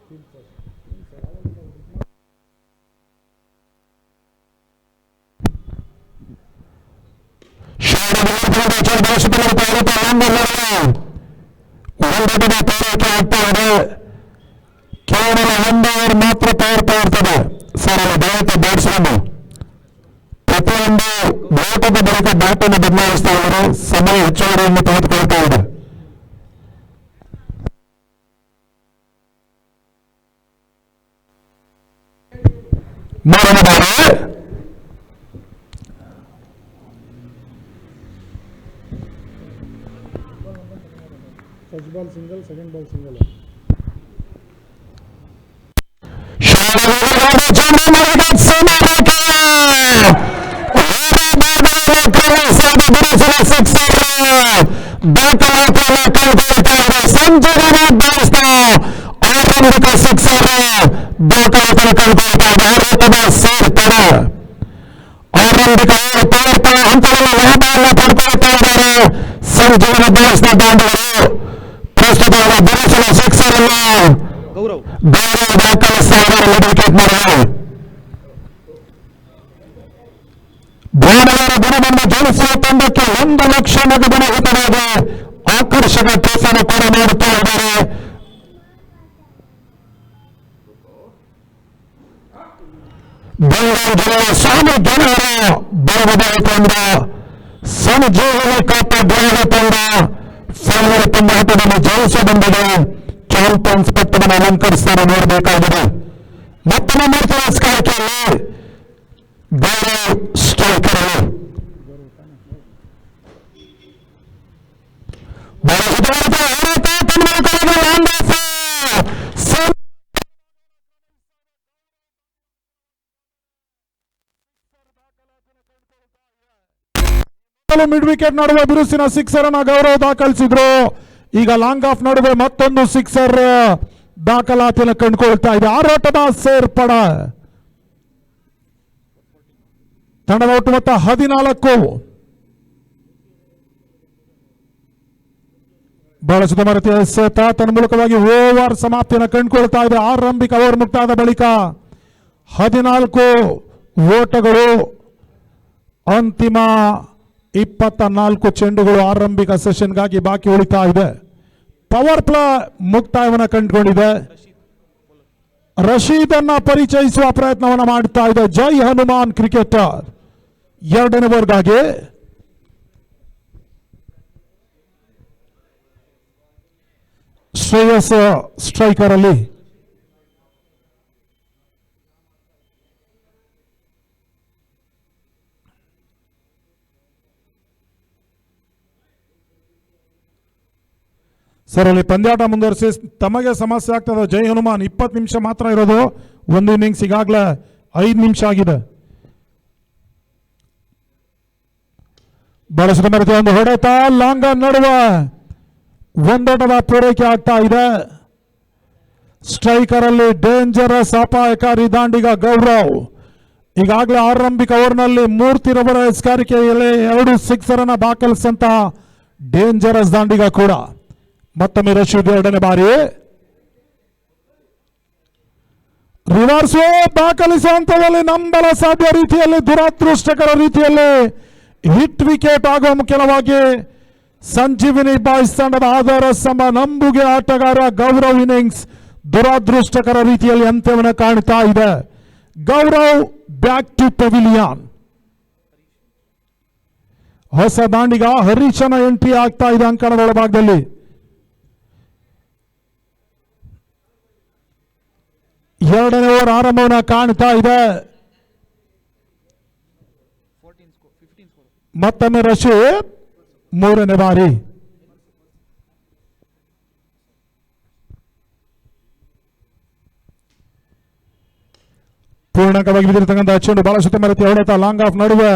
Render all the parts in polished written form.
ಕೇವಲ 1 ಓವರ್ ಮಾತ್ರ ತೋರ್ತಾ ಇರ್ತದೆ ಸರ್. ದಯವಿಟ್ಟು ಬ್ಯಾಟ್ಸ್ಮನ್ ಪ್ರತಿಯೊಂದು ಓಟದ ಬಳಿಕ ಬ್ಯಾಟನ್ನು ಬದಲಾಯಿಸ್ತಾ ಇದ್ದಾರೆ. ಸಮಯ ಹೆಚ್ಚುವರಿಯನ್ನು ತೆಗೆದುಕೊಳ್ತಾ ಇದೆ. ಮೂರನೇ ಬಾರಿ first ball single, second ball single. ಸಂಜೀವನಿ ಬಳಸ್ತಾ ಆರಂಭಿಕ ಸಿಕ್ಸರ್ ದಾಖಲಾತಿಯನ್ನು ಕಂಡುಕೊಳ್ತಾ ಇದೆ. ಆರೋಪದ ಸೇರ್ಪಡ ಆರಂಭಿಕ ಹಂತದಲ್ಲಿ ಲಾಭವನ್ನು ಪಡ್ಕೊಳ್ತಾ ಇದ್ದಾರೆ ಸಂಜೀವನಿ ಬಳಸಿದ ದಾಂಡಿಗಳು. ಪ್ರಸ್ತುತವಾದ ಬಿರುಸಿನ ಸಿಕ್ಸರ್ ಅನ್ನು ಗೌರವ್ ದಾಖಲಿಸ್ತಾ ಇದ್ದಾರೆ ವಿಕೆಟ್ ಮಾಡಲು. ಭಾನುವಾರ ದಿನವನ್ನು ಜಯಿಸುವ ತಂಡಕ್ಕೆ 1 ಲಕ್ಷ ನಗದು ಹಿತವಾದ ಆಕರ್ಷಕ ಕೆಲಸವನ್ನು ಕೂಡ ಮಾಡುತ್ತಾ ಇದ್ದಾರೆ. ಬೆಂಗಳೂರು ಜಿಲ್ಲೆಯ ಸ್ವಾಮಿ ಜನರ ಬಳಗದ ತಂಡ ಸಂಜೀವನಿ ಕಪ್ ಬಳಗದ ತಂಡ ಫೈನಲ್ ಪಂದ್ಯಾಟದಲ್ಲಿ ಜಯಿಸಿ ಬಂದಿದೆ. ಚಾಂಪಿಯನ್ಸ್ ಪಟ್ಟವನ್ನು ಅಲಂಕರಿಸ್ತಾರೆ ನೋಡಬೇಕಾಗಿದೆ. ಮತ್ತೊಮ್ಮೆ ಮೂರ್ತಿಯ ಸ್ಕಾರ್ಕಿಯಲ್ಲಿ ಗೌರವ್ ಸ್ಟ್ರೈಕರ್ ಮಿಡ್ ವಿಕೆಟ್ ನಡುವೆ ಬಿರುಸಿನ ಸಿಕ್ಸರ್ ಅನ್ನ ಗೌರವ್ ದಾಖಲಿಸಿದ್ರು. ಈಗ ಲಾಂಗ್ ಆಫ್ ನಡುವೆ ಮತ್ತೊಂದು ಸಿಕ್ಸರ್ ದಾಖಲಾತಿಯನ್ನು ಕಂಡುಕೊಳ್ತಾ ಇದೆ. ಆರೋಟದ ಸೇರ್ಪಡ ತಂಡದ ಒಟ್ಟು ಮೊತ್ತ 14. ಬಹಳ ಸುಧಾಮರತಿ ಎಸೆತ ತನ್ಮೂಲಕವಾಗಿ ಓವರ್ ಸಮಾಪ್ತಿಯನ್ನು ಕಂಡುಕೊಳ್ತಾ ಇದೆ. ಆರಂಭಿಕ ಓವರ್ ಮುಕ್ತಾಯದ ಬಳಿಕ 14 ಓಟಗಳು, ಅಂತಿಮ 24 ಚೆಂಡುಗಳು ಆರಂಭಿಕ ಸೆಷನ್ಗಾಗಿ ಬಾಕಿ ಉಳಿತಾ ಇದೆ. ಪವರ್ ಪ್ಲೇ ಮುಕ್ತಾಯವನ್ನು ಕಂಡುಕೊಂಡಿದೆ. ರಶೀದ್ ಅನ್ನ ಪರಿಚಯಿಸುವ ಪ್ರಯತ್ನವನ್ನು ಮಾಡುತ್ತಾ ಇದೆ ಜೈ ಹನುಮಾನ್ ಕ್ರಿಕೆಟರ್. 2ನೇ ಓವರ್ಗಾಗಿ ಶ್ರೇಯಸ್ ಸ್ಟ್ರೈಕರ್ ಅಲ್ಲಿ ಸರ್ ಅಲ್ಲಿ ಪಂದ್ಯಾಟ ಮುಂದುವರಿಸಿ ತಮಗೆ ಸಮಸ್ಯೆ ಆಗ್ತದೆ. ಜೈ ಹನುಮಾನ್ 20 ನಿಮಿಷ ಮಾತ್ರ ಇರೋದು. ಒಂದು ಇನ್ನಿಂಗ್ಸ್ ಈಗಾಗಲೇ 5 ನಿಮಿಷ ಆಗಿದೆ. ಬಳಸಿದ ಮರತಿ ಒಂದು ಹೊಡೆತ ಲಾಂಗ್ ನಡುವೆ ಒಂದೋಟದ ಪೂರೈಕೆ ಆಗ್ತಾ ಇದೆ. ಸ್ಟ್ರೈಕರ್ ಅಲ್ಲಿ ಡೇಂಜರಸ್ ಅಪಾಯಕಾರಿ ದಾಂಡಿಗ ಗೌರವ್. ಈಗಾಗಲೇ ಆರಂಭಿಕ ಓವರ್ನಲ್ಲಿ ಮೂರ್ತಿರವರ ಎಸ್ಕಾರಿಕೆಯಲ್ಲಿ 2 ಸಿಕ್ಸರ್ ಅನ್ನ ದಾಖಲಿಸಿದಂತಹ ಡೇಂಜರಸ್ ದಾಂಡಿಗ ಕೂಡ. ಮತ್ತೊಮ್ಮೆ ರಶೀದ್ 2ನೇ ಬಾರಿ ರಿವರ್ಸ್ ದಾಖಲಿಸುವಂತದಲ್ಲಿ ನಂಬಲ ಸಾಧ್ಯ ರೀತಿಯಲ್ಲಿ ದುರಾದೃಷ್ಟಕರ ರೀತಿಯಲ್ಲಿ ಹಿಟ್ ವಿಕೆಟ್ ಆಗುವ ಮುಖ್ಯವಾಗಿ ಸಂಜೀವಿನಿ ಬಾಯ್ಸ್ ತಂಡದ ಆಧಾರ ಸ್ತಂಭ ನಂಬುಗೆ ಆಟಗಾರ ಗೌರವ್ ಇನ್ನಿಂಗ್ಸ್ ದುರಾದೃಷ್ಟಕರ ರೀತಿಯಲ್ಲಿ ಅಂತ್ಯವನ್ನು ಕಾಣ್ತಾ ಇದೆ. Gaurav back to pavilion. ಹೊಸ ದಾಂಡಿಗ ಹರೀಶನ ಎಂಟ್ರಿ ಆಗ್ತಾ ಇದೆ ಅಂಕಣದ ಒಳಭಾಗದಲ್ಲಿ. 2ನೇ ಓವರ್ ಆರಂಭವನ್ನು ಕಾಣ್ತಾ ಇದೆ. ಮತ್ತೊಮ್ಮೆ ರಶೀದ್ 3ನೇ ಬಾರಿ. ಪೂರ್ಣಕವಾಗಿ ಬಿದ್ದಿರತಕ್ಕಂಥ ಚೆಂಡು ಬಹಳ ಸುತ್ತಮರತಿ ಹೊಡೆತ ಲಾಂಗ್ ಆಫ್ ನಡುವೆ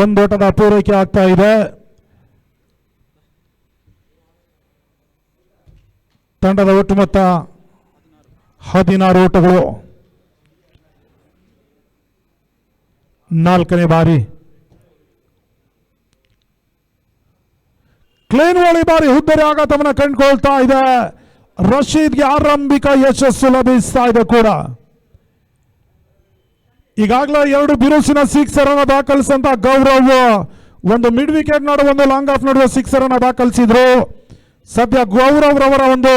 ಒಂದೋಟದ ಪೂರೈಕೆ ಆಗ್ತಾ ಇದೆ. ತಂಡದ ಒಟ್ಟು ಮೊತ್ತ 16 ಓಟಗಳು. 4ನೇ ಬಾರಿ ಕ್ಲೀನ್ ವಾಲಿ ಬಾರಿ ಹುದ್ದರಿ ಆಘಾತವನ್ನು ಕಂಡುಕೊಳ್ತಾ ಇದೆ. ರಶೀದ್ಗೆ ಆರಂಭಿಕ ಯಶಸ್ಸು ಲಭಿಸ್ತಾ ಇದೆ ಕೂಡ. ಈಗಾಗಲೇ 2 ಬಿರುಸಿನ ಸಿಕ್ಸರ್ ಅನ್ನು ದಾಖಲಿಸಿದಂತ ಗೌರವ್ ಒಂದು ಮಿಡ್ ವಿಕೆಟ್ ನಡುವೆ ಒಂದು ಲಾಂಗ್ ಆಫ್ ನಡುವೆ ಸಿಕ್ಸರ್ ಅನ್ನು ದಾಖಲಿಸಿದ್ರು. ಸದ್ಯ ಗೌರವ್ ರವರ ಒಂದು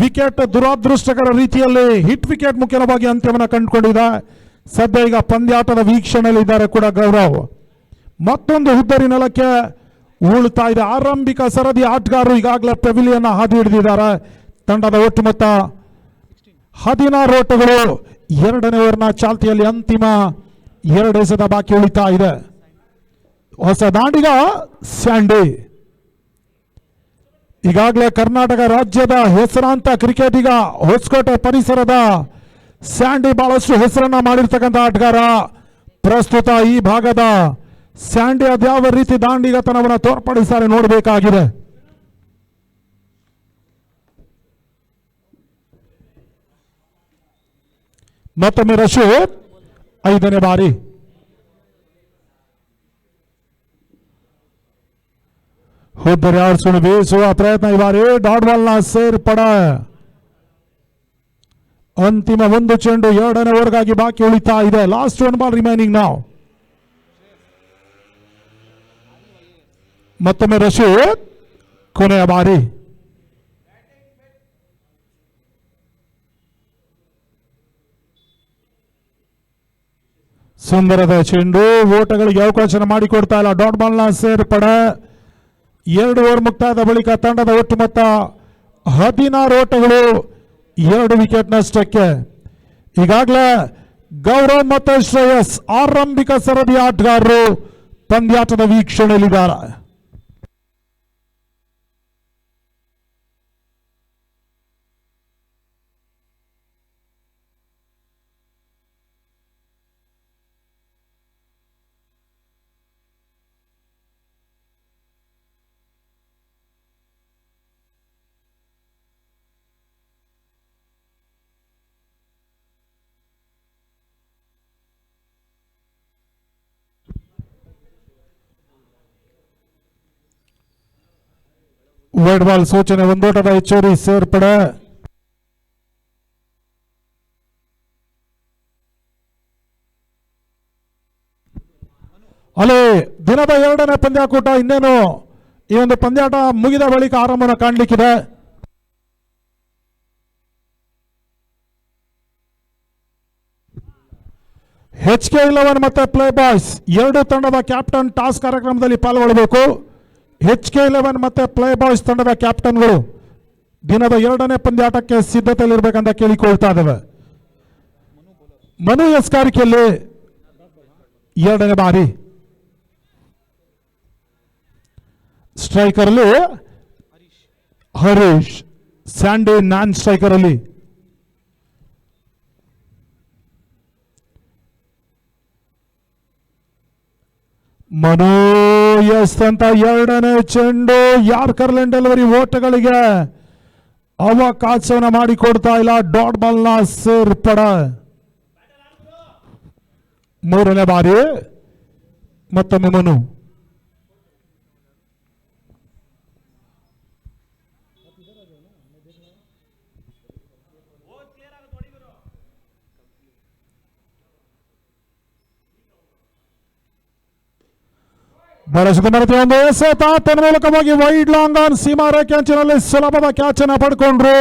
ವಿಕೆಟ್ ದುರಾದೃಷ್ಟಕರ ರೀತಿಯಲ್ಲಿ ಹಿಟ್ ವಿಕೆಟ್ ಮುಖ್ಯವಾಗಿ ಅಂತ್ಯವನ್ನು ಕಂಡುಕೊಂಡಿದೆ. ಸದ್ಯ ಈಗ ಪಂದ್ಯಾಟದ ವೀಕ್ಷಣೆಯಲ್ಲಿದ್ದಾರೆ ಕೂಡ ಗೌರವ್. ಮತ್ತೊಂದು ಹುದ್ದರಿ ನೆಲಕ್ಕೆ ಉಳುತ್ತಾ ಇದೆ. ಆರಂಭಿಕ ಸರದಿ ಆಟಗಾರರು ಈಗಾಗಲೇ ಪೆವಿಲಿಯನ್ ಹಾದಿ ಹಿಡಿದಿದ್ದಾರೆ. ತಂಡದ ಒಟ್ಟು ಮೊತ್ತ 16 ಓಟಗಳು. 2ನೇ ಓವರ್ನ ಚಾಲ್ತಿಯಲ್ಲಿ ಅಂತಿಮ 2 ಎಸೆತ ಬಾಕಿ ಉಳಿತಾ ಇದೆ. ಹೊಸ ದಾಂಡಿಗ ಸ್ಯಾಂಡಿ ಈಗಾಗಲೇ ಕರ್ನಾಟಕ ರಾಜ್ಯದ ಹೆಸರಾಂತ ಕ್ರಿಕೆಟಿಗ, ಹೊಸಕೋಟೆ ಪರಿಸರದ ಸ್ಯಾಂಡಿ ಬಹಳಷ್ಟು ಹೆಸರನ್ನ ಮಾಡಿರ್ತಕ್ಕಂಥ ಆಟಗಾರ. ಪ್ರಸ್ತುತ ಈ ಭಾಗದ ಸ್ಯಾಂಡಿ ಅದ್ಯಾವ ರೀತಿ ದಾಂಡಿಗತನವನ್ನು ತೋರ್ಪಡಿಸ್ತಾರೆ ನೋಡಬೇಕಾಗಿದೆ. ಮತ್ತೊಮ್ಮೆ ರಶೀದ್ 5ನೇ ಬಾರಿ. ಹುದ್ದರಿ ಆಡಿಸಲು ಬೀಸುವ ಪ್ರಯತ್ನ ಈ ಬಾರಿ ಡಾಟ್ ಬಾಲ್ನ ಸೇರ್ಪಡೆ. ಅಂತಿಮ 1 ಚೆಂಡು 2ನೇ ಓವರ್ಗಾಗಿ ಬಾಕಿ ಉಳಿತಾ ಇದೆ. ಲಾಸ್ಟ್ 1 ಬಾಲ್ ರಿಮೈನಿಂಗ್ ನಾವು. ಮತ್ತೊಮ್ಮೆ ರಶೀದ್ ಕೊನೆಯ ಬಾರಿ. ಸುಂದರದ ಚೆಂಡು, ಓಟಗಳಿಗೆ ಅವಕಾಶ ಮಾಡಿಕೊಡ್ತಾ ಇಲ್ಲ. ಡಾಟ್ ಬಾಲ್ನ ಸೇರ್ಪಡೆ. 2 ಓವರ್ ಮುಕ್ತಾಯದ ಬಳಿಕ ತಂಡದ ಒಟ್ಟು ಮೊತ್ತ 16 ಓಟಗಳು, 2 ವಿಕೆಟ್ ನಷ್ಟಕ್ಕೆ. ಈಗಾಗಲೇ ಗೌರವ್ ಮತ್ತು ಶ್ರೇಯಸ್ ಆರಂಭಿಕ ಸರದಿ ಆಟಗಾರರು ಪಂದ್ಯಾಟದ ವೀಕ್ಷಣೆಯಲ್ಲಿದ್ದಾರೆ. ವೈಡ್ ಬಾಲ್ ಸೂಚನೆ, ಒಂದೋಟದ ಹೆಚ್ಚುವರಿ ಸೇರ್ಪಡೆ. ಅಲ್ಲಿ ದಿನದ 2ನೇ ಪಂದ್ಯಾಕೂಟ ಇನ್ನೇನು ಈ ಒಂದು ಪಂದ್ಯಾಟ ಮುಗಿದ ಬಳಿಕ ಆರಂಭನ ಕಾಣಲಿಕ್ಕಿದೆ. HK11 ಮತ್ತೆ ಪ್ಲೇ ಬಾಯ್ಸ್ 2 ತಂಡದ ಕ್ಯಾಪ್ಟನ್ ಟಾಸ್ ಕಾರ್ಯಕ್ರಮದಲ್ಲಿ ಪಾಲ್ಗೊಳ್ಳಬೇಕು. HK11 ಮತ್ತೆ ಪ್ಲೇ ಬಾಯ್ಸ್ ತಂಡದ ಕ್ಯಾಪ್ಟನ್ಗಳು ದಿನದ 2ನೇ ಪಂದ್ಯಾಟಕ್ಕೆ ಸಿದ್ಧತೆಯಲ್ಲಿರ್ಬೇಕಂತ ಕೇಳಿಕೊಳ್ತಾ ಇದ್ದೇವೆ. ಮನು ಎಸ್ಕಾರಿಕೆಯಲ್ಲಿ 2ನೇ ಬಾರಿ. ಸ್ಟ್ರೈಕರ್ ಅಲ್ಲಿ ಹರೀಶ್, ಸ್ಯಾಂಡಿ ನಾನ್ ಸ್ಟ್ರೈಕರ್ ಅಲ್ಲಿ. ಮನು ಎಸ್ತಂತ 2ನೇ ಚೆಂಡು, ಯಾರ್ಕರ್ ಲೈನ್ ಡೆಲಿವರಿ ಓಟಗಳಿಗೆ ಅವಕಾಶವನ್ನು ಮಾಡಿಕೊಡ್ತಾ ಇಲ್ಲ. ಡಾಟ್ ಬಾಲ್ನ ಸೇರ್ಪಡೆ. 3ನೇ ಬಾರಿ ಮತ್ತೊಮ್ಮೆ ಮನು. ಬಳಸಿದ ಒಂದು ಎಸೆತ ತನ್ಮೂಲಕವಾಗಿ ವೈಡ್ ಲಾಂಗ್ ಆನ್ ಸೀಮಾ ರೇಖೆ ಅಂಚಿನಲ್ಲಿ ಸುಲಭದ ಕ್ಯಾಚ್ ಅನ್ನು ಪಡ್ಕೊಂಡ್ರು.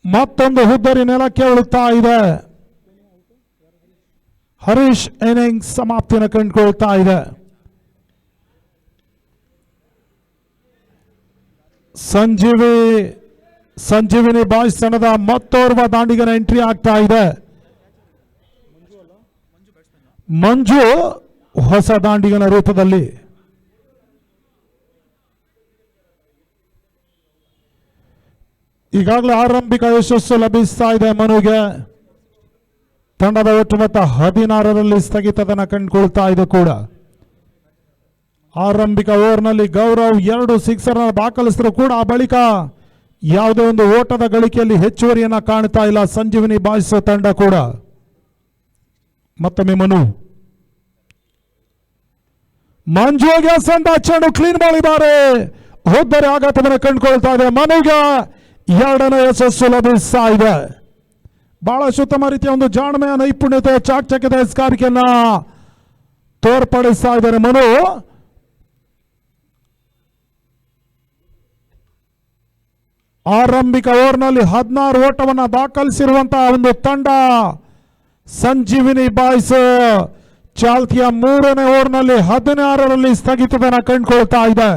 ಮತ್ತೊಂದು ಹುದ್ದರಿ ನೆಲಕ್ಕೆ ಉಳುತ್ತಾ ಇದೆ. ಹರೀಶ್ ಇನ್ನಿಂಗ್ಸ್ ಸಮಾಪ್ತಿಯನ್ನು ಕಂಡುಕೊಳ್ತಾ ಇದೆ. ಸಂಜೀವಿನಿ ಬಾಯ್ಸ್ ತಂಡದ ಮತ್ತೋರ್ವ ದಾಂಡಿಗನ ಎಂಟ್ರಿ ಆಗ್ತಾ ಇದೆ. ಮಂಜು ಹೊಸ ದಾಂಡಿಗನ ರೂಪದಲ್ಲಿ. ಈಗಾಗಲೇ ಆರಂಭಿಕ ಯಶಸ್ಸು ಲಭಿಸ್ತಾ ಇದೆ ಮನುಗೆ. ತಂಡದ ಒಟ್ಟು ಮೊತ್ತ 16ರಲ್ಲಿ ಸ್ಥಗಿತದನ್ನು ಕಂಡುಕೊಳ್ತಾ ಇದೆ ಕೂಡ. ಆರಂಭಿಕ ಓವರ್ನಲ್ಲಿ ಗೌರವ್ 2 ಸಿಕ್ಸರ್ ದಾಖಲಿಸಿದ್ರು ಕೂಡ ಆ ಬಳಿಕ ಯಾವುದೇ ಒಂದು ಓಟದ ಗಳಿಕೆಯಲ್ಲಿ ಹೆಚ್ಚುವರಿಯನ್ನ ಕಾಣ್ತಾ ಇಲ್ಲ ಸಂಜೀವಿನಿ ಬಾಯ್ಸ್ ತಂಡ ಕೂಡ. ಮತ್ತೊಮ್ಮೆ ಮನು, ಮಂಜುಗೆ ಸಂದ ಚೆಂಡು, ಕ್ಲೀನ್ ಬಾಲ್ ಬಾರೆ. ಹುದ್ದರಿ ಆಘಾತವನ್ನು ಕಂಡುಕೊಳ್ತಾ ಇದೆ. ಮನುಗೆ ಎರಡನೇ ಯಶಸ್ಸು ಲಭಿಸ್ತಾ ಇದೆ. ಬಹಳ ಉತ್ತಮ ರೀತಿಯ ಒಂದು ಜಾಣ್ಮೆಯ ನೈಪುಣ್ಯತೆ ಚಾಕಚಕ್ಯದ ಎಸ್ಕಾರಿಕೆಯನ್ನ ತೋರ್ಪಡಿಸ್ತಾ ಇದ್ದಾರೆ ಮನು. ಆರಂಭಿಕ ಓವರ್ನಲ್ಲಿ 16 ಓಟವನ್ನು ದಾಖಲಿಸಿರುವಂತಹ ಒಂದು ತಂಡ ಸಂಜೀವಿನಿ ಬಾಯ್ಸ್ ಚಾಲ್ತಿಯ 3ನೇ ಓವರ್ನಲ್ಲಿ 16ರಲ್ಲಿ ಸ್ಥಗಿತವನ್ನು ಕಂಡುಕೊಳ್ತಾ ಇದೆ.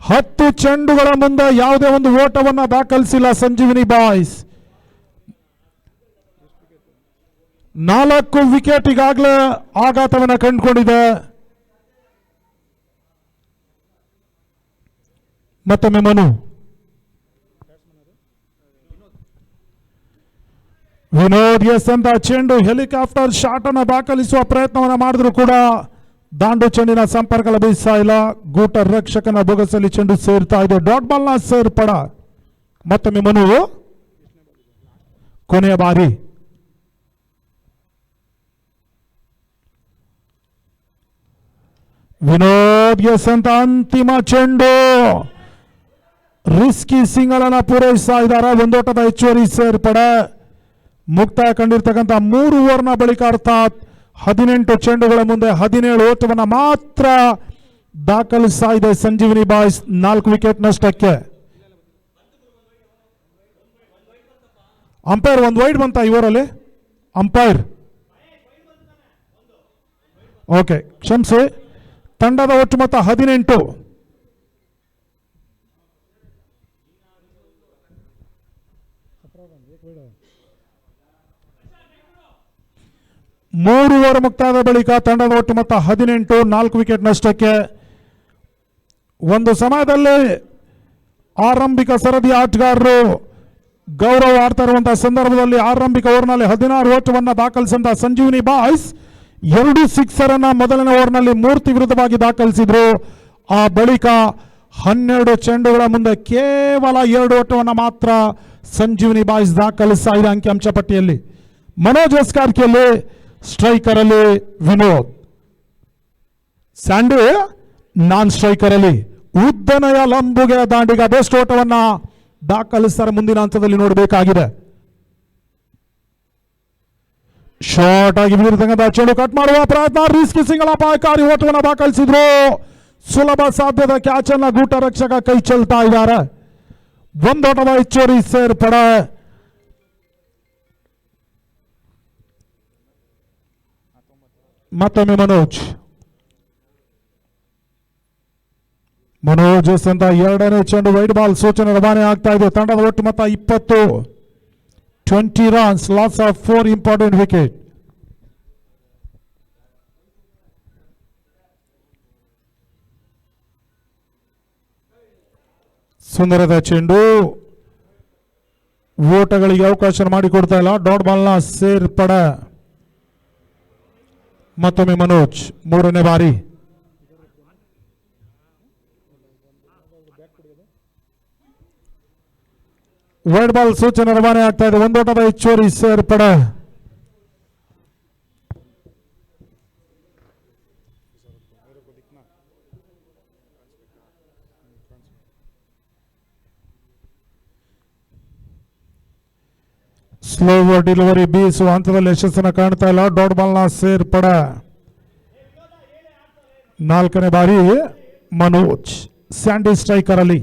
10 ಚೆಂಡುಗಳ ಮುಂದೆ ಯಾವುದೇ ಒಂದು ಓಟವನ್ನು ದಾಖಲಿಸಿಲ್ಲ ಸಂಜೀವಿನಿ ಬಾಯ್ಸ್. 4 ವಿಕೆಟ್ ಈಗಾಗಲೇ ಆಘಾತವನ್ನು ಕಂಡುಕೊಂಡಿದೆ. ಮತ್ತೊಮ್ಮೆ ಮನು. ವಿನೋದ್ ಎಸ್ ಅಂತ ಚೆಂಡು ಹೆಲಿಕಾಪ್ಟರ್ ಶಾಟ್ ಅನ್ನು ದಾಖಲಿಸುವ ಪ್ರಯತ್ನವನ್ನು ಮಾಡಿದ್ರು ಕೂಡ ದಾಂಡು ಚೆಂಡಿನ ಸಂಪರ್ಕ ಲಭಿಸ್ತಾ ಇಲ್ಲ. ಗೂಟ ರಕ್ಷಕನ ಬೊಗಸಲ್ಲಿ ಚೆಂಡು ಸೇರ್ತಾ ಇದೆ. ಡಾಟ್ ಬಾಲ್ನ ಸೇರ್ಪಡ. ಮತ್ತೊಮ್ಮೆ ಮನು. ಕೊನೆಯ ಬಾರಿ ವಿನೋದ್ ಎಸ್ ಅಂತ ಅಂತಿಮ ಚೆಂಡು ರಿಸ್ಕಿ ಸಿಂಗಲ್ ಅನ್ನ ಪೂರೈಸ್ತಾ ಇದ್ದಾರೆ. ಒಂದೋಟದ ಹೆಚ್ಚುವರಿ ಸೇರ್ಪಡೆ. ಮುಕ್ತಾಯ ಕಂಡಿರ್ತಕ್ಕಂಥ 3 ಓವರ್ನ ಬಳಿಕ ಅರ್ಥಾತ್ 18 ಚೆಂಡುಗಳ ಮುಂದೆ 17 ಓಟವನ್ನು ಮಾತ್ರ ದಾಖಲಿಸ್ತಾ ಇದೆ ಸಂಜೀವಿನಿ ಬಾಯ್ಸ್ 4 ವಿಕೆಟ್ ನಷ್ಟಕ್ಕೆ. ಅಂಪೈರ್ ಒಂದು ವೈಡ್ ಬಂತ ಇವರಲ್ಲಿ. ಅಂಪೈರ್ ಓಕೆ, ಕ್ಷಮಿಸಿ. ತಂಡದ ಒಟ್ಟು ಮೊತ್ತ 18. ಮೂರು ಓವರ್ ಮುಕ್ತಾಯದ ಬಳಿಕ ತಂಡದ ಒಟ್ಟು ಮೊತ್ತ 18, 4 ವಿಕೆಟ್ ನಷ್ಟಕ್ಕೆ. ಒಂದು ಸಮಯದಲ್ಲಿ ಆರಂಭಿಕ ಸರದಿ ಆಟಗಾರರು ಗೌರವ್ ಆಡ್ತಾ ಇರುವಂತಹ ಸಂದರ್ಭದಲ್ಲಿ ಆರಂಭಿಕ ಓವರ್ನಲ್ಲಿ 16 ಓಟವನ್ನು ದಾಖಲಿಸಿದಂತಹ ಸಂಜೀವಿನಿ ಬಾಯ್ಸ್ 2 ಸಿಕ್ಸರ್ ಅನ್ನ ಮೊದಲನೇ ಓವರ್ನಲ್ಲಿ ಮೂರ್ತಿ ವಿರುದ್ಧವಾಗಿ ದಾಖಲಿಸಿದ್ರು. ಆ ಬಳಿಕ 12 ಚೆಂಡುಗಳ ಮುಂದೆ ಕೇವಲ 2 ಓಟವನ್ನು ಮಾತ್ರ ಸಂಜೀವಿನಿ ಬಾಯ್ಸ್ ದಾಖಲಿಸ್ತಾ ಇದೆ ಅಂಕಿಅಂಶ ಪಟ್ಟಿಯಲ್ಲಿ. ಮನೋಜ್ ಎಸ್ಕಾರ್ಕಿಯಲ್ಲಿ ಸ್ಟ್ರೈಕರ್ ಅಲ್ಲಿ ವಿನೋದ್, ಸ್ಯಾಂಡಿ ನಾನ್ ಸ್ಟ್ರೈಕರ್ ಅಲ್ಲಿ ಉದ್ದನೆಯ ಲಂಬುಗೆ ದಾಂಡಿಗ ಬೆಸ್ಟ್ ಓಟವನ್ನ ದಾಖಲಿಸ್ತಾರೆ. ಮುಂದಿನ ಹಂತದಲ್ಲಿ ನೋಡಬೇಕಾಗಿದೆ. ಶಾರ್ಟ್ ಆಗಿ ಬಿದ್ದಿರತಕ್ಕಂಥ ಚೆಂಡು ಕಟ್ ಮಾಡುವ ಪ್ರಯತ್ನ, ರಿಸ್ಕಿ ಸಿಂಗಲ್ ಅಪಾಯಕಾರಿ ಓಟವನ್ನು ದಾಖಲಿಸಿದ್ರು. ಸುಲಭ ಸಾಧ್ಯದ ಕ್ಯಾಚ್ ಅನ್ನ ಗೂಟ ರಕ್ಷಕ ಕೈ ಚೆಲ್ತಾ ಇದ್ದಾರೆ. ಒಂದೋಟದ ಹೆಚ್ಚುವರಿ ಸೇರ್ಪಡೆ. ಮತ್ತೊಮ್ಮೆ ಮನೋಜ್ ಅಂತ ಎರಡನೇ ಚೆಂಡು ವೈಡ್ ಬಾಲ್ ಸೂಚನೆ ರವಾನೆ ಆಗ್ತಾ ಇದೆ. ತಂಡದ ಒಟ್ಟು ಮೊತ್ತ 20, 20 runs, loss of 4 important wicket. ಸುಂದರದ ಚೆಂಡು ಓಟಗಳಿಗೆ ಅವಕಾಶ ಮಾಡಿಕೊಡ್ತಾ ಇಲ್ಲ. ಡಾಟ್ ಬಾಲ್ನ ಸೇರ್ಪಡೆ. ಮತ್ತೊಮ್ಮೆ ಮನೋಜ್ 3ನೇ ಬಾರಿ. ವೈಡ್ ಬಾಲ್ ಸೂಚನೆ ರವಾನೆ ಆಗ್ತಾ ಇದೆ. ಒಂದೋಟದ ಹೆಚ್ಚುವರಿ ಸೇರ್ಪಡೆ. ಸ್ಲೋ ಡೆಲಿವರಿ ಬೀಸುವ ಹಂತದಲ್ಲಿ ಯಶಸ್ಸನ್ನು ಕಾಣ್ತಾ ಇಲ್ಲ. ಡಾಟ್ ಬಾಲ್ನ ಸೇರ್ಪಡೆ. 4ನೇ ಬಾರಿ ಮನೋಜ್ ಸ್ಯಾಂಡಿ ಸ್ಟ್ರೈಕರ್ ಅಲ್ಲಿ.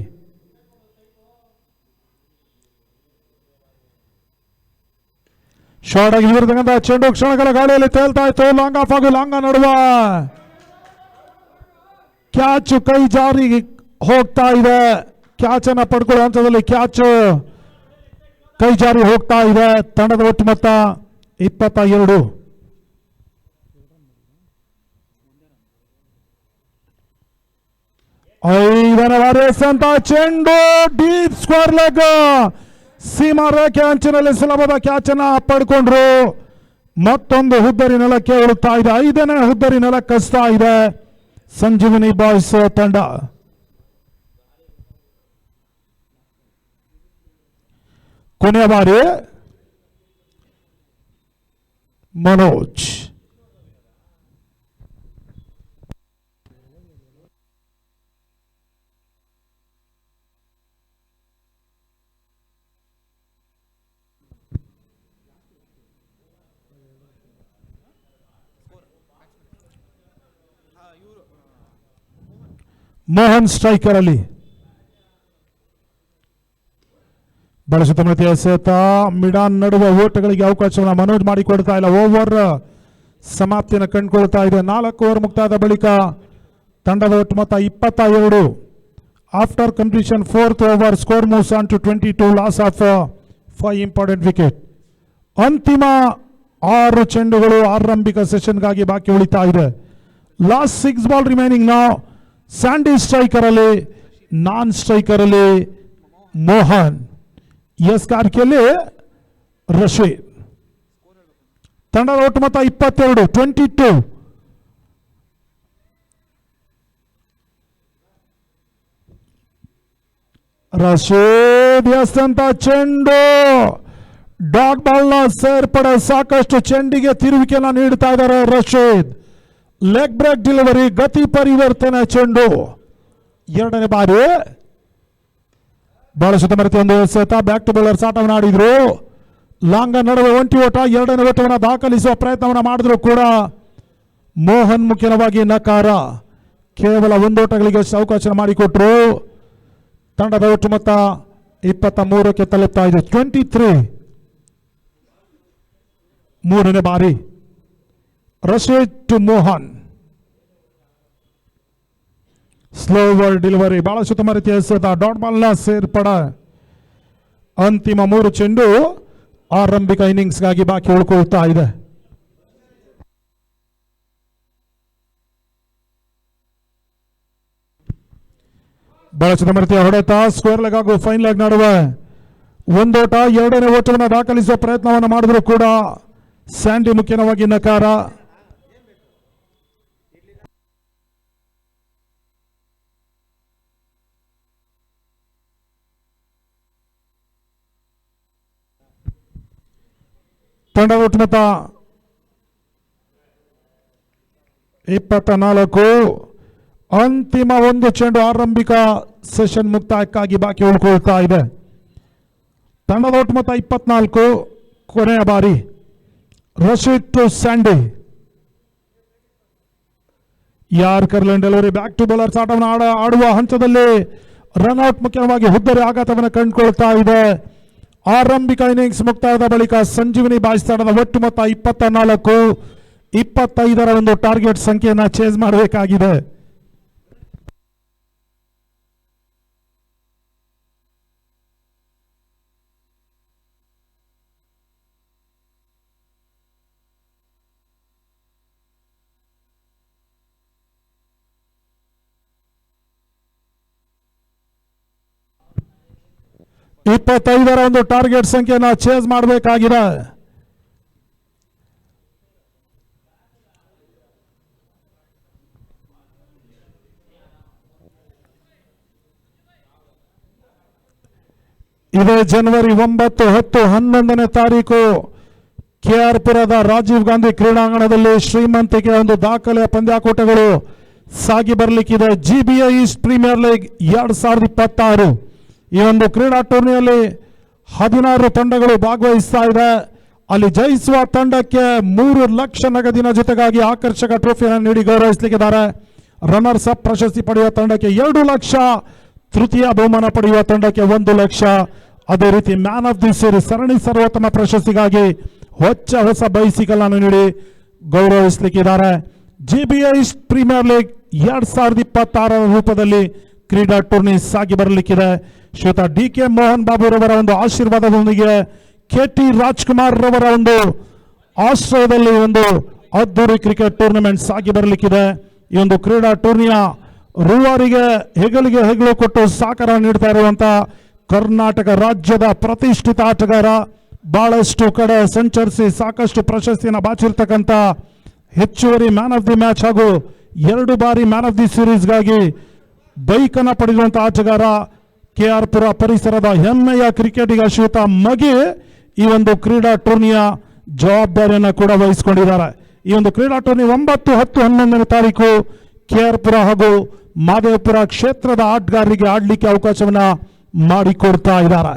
ಶಾರ್ಟ್ ಆಗಿ ಇರತಕ್ಕಂಥ ಚೆಂಡು ಕ್ಷಣಗಳ ಗಾಳಿಯಲ್ಲಿ ತೇಲ್ತಾ ಇತ್ತು. ಲಾಂಗ್ ಆಫ್ ಹಾಗೂ ಲಾಂಗ್ ನಡುವ ಕ್ಯಾಚ್ ಕೈ ಜಾರಿ ಹೋಗ್ತಾ ಇದೆ. ಕ್ಯಾಚ್ ಅನ್ನ ಪಡ್ಕೊಳ್ಳುವ ಹಂತದಲ್ಲಿ ಕ್ಯಾಚ್ ಕೈ ಜಾರಿ ಹೋಗ್ತಾ ಇದೆ. ತಂಡದ ಒಟ್ಟು ಮೊತ್ತ 22. ಐದನೇ ಬಾರಿ ಎಸೆದಂತ ಚೆಂಡು ಡೀಪ್ ಸ್ಕ್ವೇರ್ ಲೆಗ್ ಸೀಮಾ ರೇಖೆ ಅಂಚಿನಲ್ಲಿ ಸುಲಭದ ಕ್ಯಾಚ್ ಅನ್ನ ಪಡ್ಕೊಂಡ್ರು. ಮತ್ತೊಂದು ಹುದ್ದರಿ ನೆಲಕ್ಕೆ ಉಳುತ್ತಾ ಇದೆ. 5ನೇ ಹುದ್ದರಿ ನೆಲಕ್ಕಸ್ತಾ ಇದೆ ಸಂಜೀವಿನಿ ಬಾಯ್ಸ್ ತಂಡ. ಕೊನೆಯ ಬಾರಿ ಮನೋಜ್. ಮೋಹನ್ ಸ್ಟ್ರೈಕರ್ ಅಲ್ಲಿ ಬಳಸುತ್ತ ಎಸೆತ ಮಿಡಾನ್ ನಡುವೆ ಓಟಗಳಿಗೆ ಅವಕಾಶವನ್ನು ಮನೋಜ್ ಮಾಡಿಕೊಡ್ತಾ ಇಲ್ಲ. ಓವರ್ ಸಮಾಪ್ತಿಯನ್ನು ಕಂಡುಕೊಳ್ತಾ ಇದೆ. 4 ಓವರ್ ಮುಕ್ತಾಯದ ಬಳಿಕ ತಂಡದ ಒಟ್ಟು ಮೊತ್ತ 22. After completion 4th over score moves on to 22, loss of 5 important wicket. ಅಂತಿಮ 6 ಚೆಂಡುಗಳು ಆರಂಭಿಕ ಸೆಷನ್ಗಾಗಿ ಬಾಕಿ ಉಳಿತಾ ಇದೆ. Last 6 ball remaining now. Sandy striker ಅಲ್ಲಿ, ನಾನ್ ಸ್ಟ್ರೈಕರ್ ಅಲ್ಲಿ ಮೋಹನ್, ಎಸ್ ಕಾರ್ಕಿಯಲ್ಲಿ ರಶೀದ್. ತಂಡದ ಒಟ್ಟು ಮೊತ್ತ 22, 22. ರಶೀದ್ ಎಸ್ ಅಂತ ಚೆಂಡು ಡಾಟ್ ಬಾಲ್ ನ ಸೇರ್ಪಡೆ, ಸಾಕಷ್ಟು ಚೆಂಡಿಗೆ ತಿರುವಿಕೆಯನ್ನು ನೀಡ್ತಾ ಇದ್ದಾರೆ ರಶೀದ್. ಲೆಗ್ ಬ್ರೇಕ್ ಡೆಲಿವರಿ, ಗತಿ ಪರಿವರ್ತನೆ ಚೆಂಡು. 2ನೇ ಬಾರಿ ಬಳಸುತ್ತ ಮರೆತು ಒಂದು ಎಸೆತ, ಬ್ಯಾಕ್ ಟು ಬೌಲರ್ಸ್ ಆಟವನ್ನು ಆಡಿದ್ರು. ಲಾಂಗ ನಡುವೆ ಒಂಟಿ ಓಟ, 2ನೇ ಓಟವನ್ನು ದಾಖಲಿಸುವ ಪ್ರಯತ್ನವನ್ನು ಮಾಡಿದ್ರು ಕೂಡ ಮೋಹನ್ ಮುಖ್ಯವಾಗಿ ನಕಾರ. ಕೇವಲ 1 ಓಟಗಳಿಗೆ ಅವಕಾಶ ಮಾಡಿಕೊಟ್ರು. ತಂಡದ ಒಟ್ಟು ಮೊತ್ತ 23ಕ್ಕೆ ತಲುಪ್ತಾ ಇದೆ. 23. 3ನೇ ಬಾರಿ Rashid to Mohan. Slower delivery, ಬಳಸುತ್ತ ಮರೆತು ಎಸೆತ, ಡಾಟ್ ಬಾಲ್ ನ ಸೇರ್ಪಡೆ. ಅಂತಿಮ 3 ಚೆಂಡು ಆರಂಭಿಕ ಇನ್ನಿಂಗ್ಸ್ಗಾಗಿ ಬಾಕಿ ಉಳ್ಕೊಳ್ತಾ ಇದೆ. ಬಳಸಿದ ಮರೆತಿಯ ಹೊಡೆತ, ಸ್ಕ್ವೇರ್ ಲೆಗ್ ಹಾಗೂ ಫೈನ್ ಲೆಗ್ ನಡುವೆ 1 ಓಟ, 2ನೇ ಓಟವನ್ನು ದಾಖಲಿಸುವ ಪ್ರಯತ್ನವನ್ನು ಮಾಡಿದ್ರು ಕೂಡ ಸ್ಯಾಂಡಿ ಮುಖ್ಯವಾಗಿ ನಕಾರ. ತಂಡದ ಒಟ್ಟು ಮೊತ್ತ 24. ಅಂತಿಮ 1 ಚೆಂಡು ಆರಂಭಿಕ ಸೆಷನ್ ಮುಕ್ತಾಯಕ್ಕಾಗಿ ಬಾಕಿ ಉಳ್ಕೊಳ್ತಾ ಇದೆ. ತಂಡದ ಒಟ್ಟು ಮೊತ್ತ 24. ಕೊನೆಯ ಬಾರಿ Rashid to Sandy. Yorker line delivery, back to bowlers ಆಟವನ್ನು ಆಡುವ ಹಂತದಲ್ಲಿ ರನ್ಔಟ್ ಮುಖ್ಯವಾಗಿ ಹುದ್ದರಿ ಆಘಾತವನ್ನು ಕಂಡುಕೊಳ್ತಾ ಇದೆ. ಆರಂಭಿಕ ಇನ್ನಿಂಗ್ಸ್ ಮುಕ್ತಾಯದ ಬಳಿಕ ಸಂಜೀವಿನಿ ಬಾಯ್ಸ್ ತಂಡದ ಒಟ್ಟು ಮೊತ್ತ 24. 25ರ ಒಂದು ಟಾರ್ಗೆಟ್ ಸಂಖ್ಯೆಯನ್ನು ಚೇಸ್ ಮಾಡಬೇಕಾಗಿದೆ. ರ ಒಂದು ಟಾರ್ಗೆಟ್ ಸಂಖ್ಯೆಯನ್ನು ಚೇಸ್ ಮಾಡಬೇಕಾಗಿದೆ. ಇದೇ ಜನವರಿ 9, 10, 11ನೇ ತಾರೀಕು ಕೆಆರ್ ಪುರದ ರಾಜೀವ್ ಗಾಂಧಿ ಕ್ರೀಡಾಂಗಣದಲ್ಲಿ ಶ್ರೀಮಂತಿಕೆ ಒಂದು ದಾಖಲೆಯ ಪಂದ್ಯಾಕೂಟಗಳು ಸಾಗಿ ಬರಲಿಕ್ಕಿದೆ. GBA east premier league 2026. ಈ ಒಂದು ಕ್ರೀಡಾ ಟೂರ್ನಿಯಲ್ಲಿ 16 ತಂಡಗಳು ಭಾಗವಹಿಸ್ತಾ ಇದೆ. ಅಲ್ಲಿ ಜಯಿಸುವ ತಂಡಕ್ಕೆ 3 ಲಕ್ಷ ನಗದಿನ ಜೊತೆಗಾಗಿ ಆಕರ್ಷಕ ಟ್ರೋಫಿಯನ್ನು ನೀಡಿ ಗೌರವಿಸಲಿಕ್ಕಿದ್ದಾರೆ. ರನ್ನರ್ಸ್ ಅಪ್ ಪ್ರಶಸ್ತಿ ಪಡೆಯುವ ತಂಡಕ್ಕೆ 2 ಲಕ್ಷ, ತೃತೀಯ ಬಹುಮಾನ ಪಡೆಯುವ ತಂಡಕ್ಕೆ 1 ಲಕ್ಷ. ಅದೇ ರೀತಿ ಮ್ಯಾನ್ ಆಫ್ ದಿ ಸೀರೀಸ್ ಸರಣಿ ಸರ್ವೋತ್ತಮ ಪ್ರಶಸ್ತಿಗಾಗಿ ಹೊಸ ಬೈಸಿಕಲ್ ಅನ್ನು ನೀಡಿ ಗೌರವಿಸಲಿಕ್ಕಿದ್ದಾರೆ. GBA ಈಸ್ಟ್ ಪ್ರೀಮಿಯರ್ ಲೀಗ್ 2026 ರೂಪದಲ್ಲಿ ಕ್ರೀಡಾ ಟೂರ್ನಿ ಸಾಗಿ ಬರಲಿಕ್ಕಿದೆ. ಶ್ರೀಯುತ DK ಮೋಹನ್ ಬಾಬು ರವರ ಒಂದು ಆಶೀರ್ವಾದದೊಂದಿಗೆ KT ರಾಜ್ಕುಮಾರ್ ರವರ ಒಂದು ಆಶ್ರಯದಲ್ಲಿ ಒಂದು ಅದ್ದೂರಿ ಕ್ರಿಕೆಟ್ ಟೂರ್ನಮೆಂಟ್ ಸಾಗಿ ಬರಲಿಕ್ಕಿದೆ. ಈ ಒಂದು ಕ್ರೀಡಾ ಟೂರ್ನಿಯ ರೂವಾರಿಗೆ ಹೆಗಲಿಗೆ ಹೆಗಲು ಕೊಟ್ಟು ಸಹಕಾರ ನೀಡ್ತಾ ಇರುವಂತಹ ಕರ್ನಾಟಕ ರಾಜ್ಯದ ಪ್ರತಿಷ್ಠಿತ ಆಟಗಾರ, ಬಹಳಷ್ಟು ಕಡೆ ಸಂಚರಿಸಿ ಸಾಕಷ್ಟು ಪ್ರಶಸ್ತಿಯನ್ನು ಬಾಚಿರ್ತಕ್ಕಂಥ ಹೆಚ್ಚುವರಿ ಮ್ಯಾನ್ ಆಫ್ ದಿ ಮ್ಯಾಚ್ ಹಾಗೂ 2 ಬಾರಿ ಮ್ಯಾನ್ ಆಫ್ ದಿ ಸೀರೀಸ್ಗಾಗಿ ಬೈಕ್ ಅನ್ನು ಪಡೆದಿರುವಂತಹ ಆಟಗಾರ, KR ಪುರ ಪರಿಸರದ ಹೆಮ್ಮೆಯ ಕ್ರಿಕೆಟಿಗ ಶ್ರೀಯುತ ಮಗಿ ಈ ಒಂದು ಕ್ರೀಡಾ ಟೂರ್ನಿಯ ಜವಾಬ್ದಾರಿಯನ್ನು ಕೂಡ ವಹಿಸಿಕೊಂಡಿದ್ದಾರೆ. ಈ ಒಂದು ಕ್ರೀಡಾ ಟೂರ್ನಿ 9, 10, 11ನೇ ತಾರೀಕು KR ಪುರ ಹಾಗೂ ಮಾದೇವಪುರ ಕ್ಷೇತ್ರದ ಆಟಗಾರರಿಗೆ ಆಡಲಿಕ್ಕೆ ಅವಕಾಶವನ್ನ ಮಾಡಿಕೊಡ್ತಾ ಇದ್ದಾರೆ.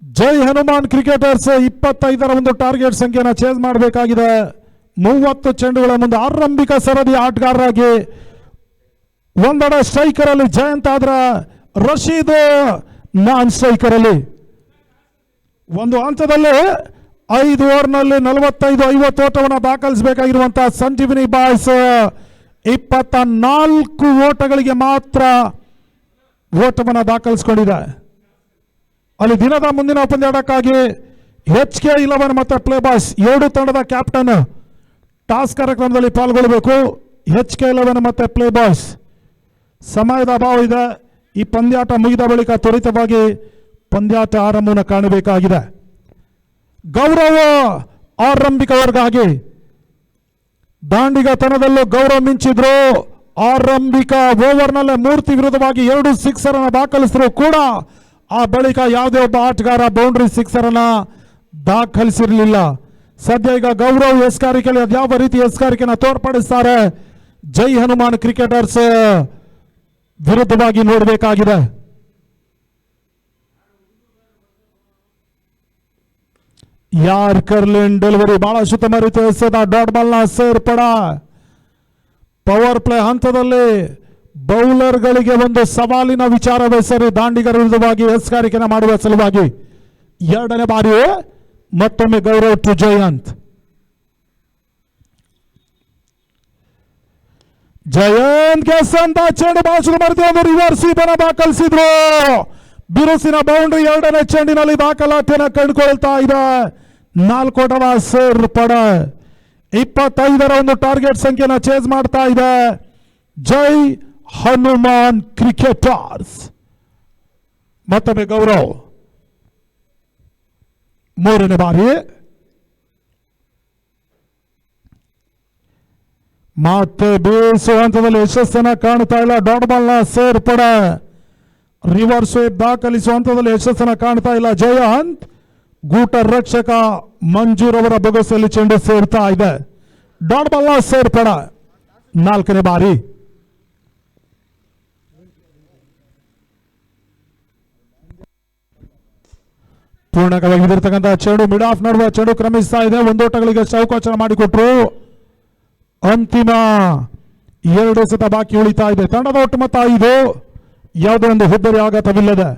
ಜೈ ಹನುಮಾನ್ ಕ್ರಿಕೆಟರ್ಸ್ 25ರ ಒಂದು ಟಾರ್ಗೆಟ್ ಸಂಖ್ಯೆನ ಚೇಂಜ್ ಮಾಡಬೇಕಾಗಿದೆ. 30 ಚೆಂಡುಗಳ ಮುಂದೆ ಆರಂಭಿಕ ಸರದಿ ಆಟಗಾರರಾಗಿ ಒಂದೆಡೆ ಸ್ಟ್ರೈಕರ್ ಅಲ್ಲಿ ಜಯಂತ್ ಆದ್ರ ರಶೀದ್ ನಾನ್ ಸ್ಟ್ರೈಕರ್ ಅಲ್ಲಿ ಒಂದು ಹಂತದಲ್ಲಿ 5 ಓವರ್ನಲ್ಲಿ 45-50 ಓಟವನ್ನು ದಾಖಲಿಸಬೇಕಾಗಿರುವಂತಹ ಸಂಜೀವಿನಿ ಬಾಯ್ಸ್ 24 ಓಟಗಳಿಗೆ ಮಾತ್ರ ಓಟವನ್ನು ದಾಖಲಿಸಿಕೊಂಡಿದೆ. ಅಲ್ಲಿ ದಿನದ ಮುಂದಿನ ಪಂದ್ಯಾಟಕ್ಕಾಗಿ HK11 ಮತ್ತು ಪ್ಲೇ ಬಾಯ್ಸ್ 2 ತಂಡದ ಕ್ಯಾಪ್ಟನ್ ಟಾಸ್ ಕಾರ್ಯಕ್ರಮದಲ್ಲಿ ಪಾಲ್ಗೊಳ್ಳಬೇಕು. HK11 ಮತ್ತು ಪ್ಲೇ ಬಾಯ್ಸ್ ಸಮಯದ ಅಭಾವ ಇದೆ. ಈ ಪಂದ್ಯಾಟ ಮುಗಿದ ಬಳಿಕ ತ್ವರಿತವಾಗಿ ಪಂದ್ಯಾಟ ಆರಂಭವನ್ನು ಕಾಣಬೇಕಾಗಿದೆ. ಗೌರವ ಆರಂಭಿಕ ವರ್ಗಾಗಿ ದಾಂಡಿಗತನದಲ್ಲೂ ಗೌರವ ಮಿಂಚಿದ್ರು. ಆರಂಭಿಕ ಓವರ್ನಲ್ಲೇ ಮೂರ್ತಿ ವಿರುದ್ಧವಾಗಿ 2 ಸಿಕ್ಸರ್ ಅನ್ನು ದಾಖಲಿಸಿದ್ರು ಕೂಡ ಆ ಬಳಿಕ ಯಾವುದೇ ಒಬ್ಬ ಆಟಗಾರ ಬೌಂಡ್ರಿ ಸಿಕ್ಸರ್ ಅನ್ನ ದಾಖಲಿಸಿರಲಿಲ್ಲ. ಸದ್ಯ ಈಗ ಗೌರವ್ ಎಸ್ಕಾರಿಕೆಯಲ್ಲಿ ಯಾವ ರೀತಿ ಎಸ್ಕಾರಿಕೆಯನ್ನು ತೋರ್ಪಡಿಸ್ತಾರೆ ಜೈ ಹನುಮಾನ್ ಕ್ರಿಕೆಟರ್ಸ್ ವಿರುದ್ಧವಾಗಿ ನೋಡಬೇಕಾಗಿದೆ. ಯಾರ್ ಕರ್ಲಿನ್ ಡೆಲಿವರಿ ಬಹಳ ಉತ್ತಮ ರೀತಿ ಎಸೆದ ಡಾಟ್ ಬಾಲ್ ನ ಸೇರ್ಪಡ. ಪವರ್ ಪ್ಲೇ ಹಂತದಲ್ಲಿ ಬೌಲರ್ಗಳಿಗೆ ಒಂದು ಸವಾಲಿನ ವಿಚಾರವೇ ಸರಿ. ದಾಂಡಿಗರ ವಿರುದ್ಧವಾಗಿ ಎಸ್ಕಾರಿಕೆಯನ್ನು ಮಾಡುವ ಸಲುವಾಗಿ 2ನೇ ಬಾರಿ ಮತ್ತೊಮ್ಮೆ ಗೌರವ್ ಟು ಜಯಂತ್. ಜಯಂತ್ಗೆ ಸಂತ ಚೆಂಡು ಬಾಚಲು ಮರೆತು ಒಂದು ರಿವರ್ಸ್ ಸ್ವೀಪನ್ನು ದಾಖಲಿಸಿದ್ರು. ಬಿರುಸಿನ ಬೌಂಡ್ರಿ 2ನೇ ಚೆಂಡಿನಲ್ಲಿ ದಾಖಲಾತಿಯನ್ನು ಕಂಡುಕೊಳ್ತಾ ಇದೆ. 4 ಓಟದ ಸೇರ್ಪಡ. 25ರ ಒಂದು ಟಾರ್ಗೆಟ್ ಸಂಖ್ಯೆನ ಚೇಂಜ್ ಮಾಡ್ತಾ ಇದೆ ಜೈ ಹನುಮಾನ್ ಕ್ರಿಕೆಟರ್ಸ್. ಮತ್ತೊಮ್ಮೆ ಗೌರವ್ 3ನೇ ಬಾರಿ ಮತ್ತೆ ಬೀಸುವ ಹಂತದಲ್ಲಿ ಯಶಸ್ಸನ್ನ ಕಾಣ್ತಾ ಇಲ್ಲ. ಡಾಟ್ ಬಾಲ್ ನ ಸೇರ್ಪಡ. ರಿವರ್ಸ್ ವೇವ್ ದಾಖಲಿಸುವ ಹಂತದಲ್ಲಿ ಯಶಸ್ಸನ್ನ ಕಾಣ್ತಾ ಇಲ್ಲ ಜಯಂತ್. ಗೂಟ ರಕ್ಷಕ ಮಂಜೂರ್ ಅವರ ಬೊಗಸಲ್ಲಿ ಚೆಂಡು ಸೇರ್ತಾ ಇದೆ. ಡಾಟ್ ಬಾಲ್ ನ ಸೇರ್ಪಡ. 4ನೇ ಬಾರಿ ಪೂರ್ಣವಾಗಿರ್ತಕ್ಕಂಥ ಚೆಂಡು ಮಿಡ್ ಆಫ್ ನಡುವೆ ಚೆಂಡು ಕ್ರಮಿಸ್ತಾ ಇದೆ. 1 ಓಟಗಳಿಗೆ ಚೌಕಾಚರ ಮಾಡಿಕೊಟ್ರು. ಅಂತಿಮ 2 ಸತ ಬಾಕಿ ಉಳಿತಾ ಇದೆ. ತಂಡದ ಒಟ್ಟು ಮೊತ್ತ 5. ಯಾವುದೇ ಒಂದು ಹುದ್ದರಿ ಆಘಾತವಿಲ್ಲದೆ